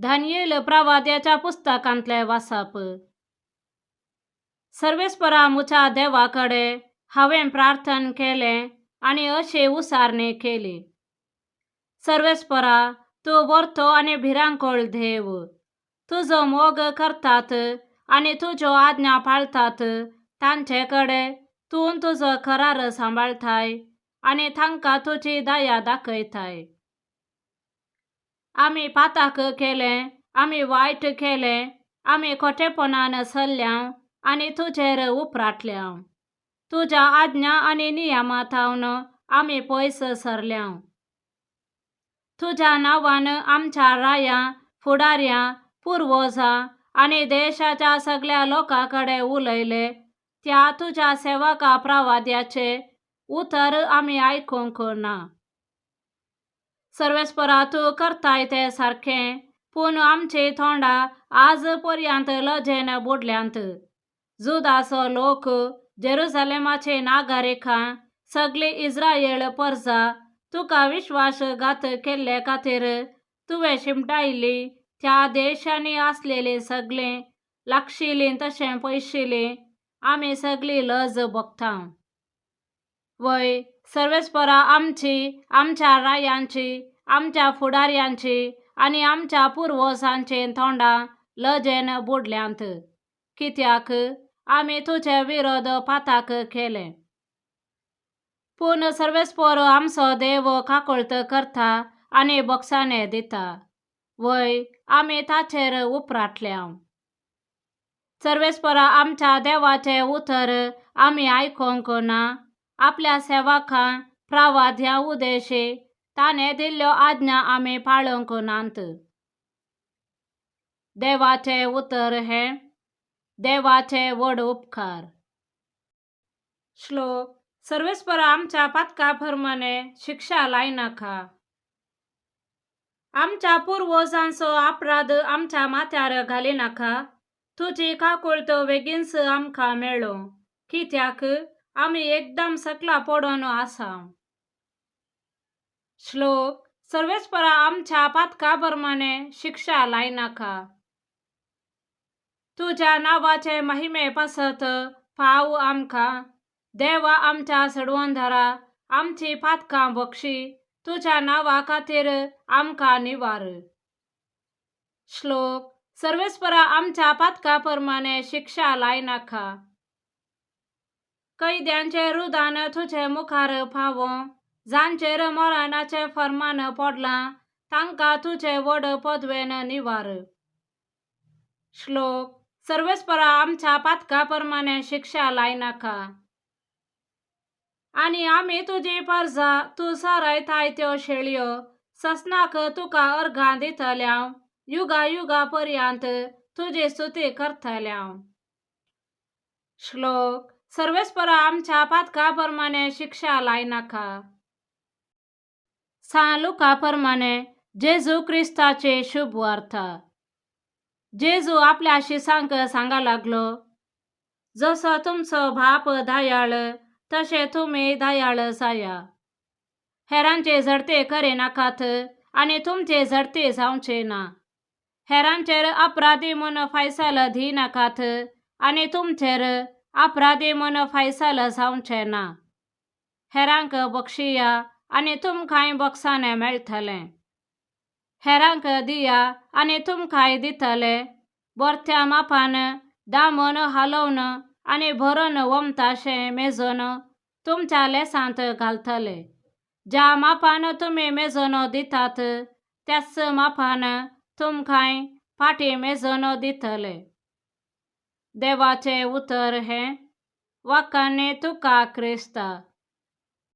दानियेल प्रवाद्याच्या पुस्तकांतले वाचप. सर्वेस्परा मुच्या देवाकडे हांवें प्रार्थना केलें आनी अशें उसारणे केली. सर्वेस्परा, तूं बरतो आनी भिरांकोळ देव. तुजो मोग करतात आनी तुज्यो आज्ञा पाळतात तांचे कडेन तूं तुजो करार सांबाळताय आनी तांकां तुजी दया दाखयताय. आमी पाताक केलें, आमी वायट केलें, आमी खोटेपणान चल्ल्यां आनी तुजेर उपराटल्यां. तुज्या आज्ञा आनी नियमांतावन आमी पयस सरल्यां. तुज्या नांवान आमच्या रायां, फुडाऱ्यां, पुर्वजां आनी देशाच्या सगळ्या लोकां कडेन उलयले त्या तुज्या सेवका प्रवाद्याचे उतर आमी आयकूंक ना. सर्वेस्परा, तूं करताय तें सारकें, पूण आमची तोंडां आज पर्यंत लजेन बुडल्यांत. जुदाचो लोक, जेरुसलेमाची नागरिकां, सगळी इस्रायेल परजा तुका विश्वासघात केल्ले खातीर तुवें शिमटायली त्या देशांनी आसलेली सगळीं लागशिल्लीं तशें पयशिल्लीं आमी सगळी लज भोगता. वय सर्वेस्परा, आमची, आमच्या रायांची, आमच्या फुडाऱ्यांची आनी आमच्या पुर्वजांची तोंडां लजेन बुडल्यांत, कित्याक आमी तुजे विरोध पाताक केलें. पूण सर्वेस्पर, आमचो देव काकुळट करता आनी बक्षाणे दिता. वय आमी ताचेर उपराटल्यां. सर्वेस्परा, आमच्या देवाचें उतर आमी आयकूंक ना. आपल्या सेवकां प्रवाद्या उद्देशी ताणें दिल्ल्यो आज्ञा आमी पाळूंक नात. देवाचें उतर हें. देवाचे व्हड उपकार. श्लोक. सर्वेस्परा, आमच्या पातका प्रमाणे शिक्षा लायनाका. आमच्या पुर्वजांचो अपराध आमच्या माथ्यार घालिनाका. तुजी काकुळट बेगीनच आमकां मेळ्ळो, कित्याक आमी एकदम सकला पडून आसा. श्लोक. सर्वेस्परा, आमच्या पातका प्रमाणे शिक्षा लायनाका. तुज्या नांवाचे महिमे पासत पाव आमकां. देवा, आमच्या सडवंदरा, आमची पातकां बक्षी, तुज्या नांवा खातीर आमकां निवार. श्लोक. सर्वेस्परा, आमच्या पातका प्रमाणे शिक्षा लायनाका. कैद्यांचे रुदान तुजे मुखार फावो, जांचेर मरणाचें फर्मान पडलां तांकां तुजे व्हड पदवेन निवार. श्लोक. सर्वेस्परा, आमच्या पातका प्रमाणे शिक्षा लायनाका. आनी आमी तुजी परजा, तूं सरयताय त्यो शेळयो, ससनाक तुका अर्घां दितल्यां, युगा युगा पर्यंत तुजी स्तुती करतल्यां. श्लोक. सर्वेस्परा, आमच्या पातका प्रमाणे शिक्षा लायनाका. सान लुका प्रमाणे जेजू क्रिस्ताची शुभ वार्ता. जेजू आपल्या शिसांक सांगा लागलो, जसो तुमचो बाप दयाळ तशें तुमी दयाळ जाया. हेरांची झडटी करिनाकात आनी तुमची झडटी जावची ना. हेरांचेर अपराधी म्हूण फैसल दिनाकात आनी तुमचेर अपराधी म्हूण फैसल जावचें ना. हेरांक बक्षिया आनी तुमकांय बक्षाणे मेळटलें. हेरांक दिया आनी तुमकांय दितले. बरत्या मापान दामून हालोवन आनी भरून वमताशें मेजून तुमच्या लेसांत घालतले. ज्या मापान तुमी मेजून दितात त्याच मापान तुमकांय फाटीं मेजून दितले. देवाचें उतर हें. वखणी तुका क्रिस्ता.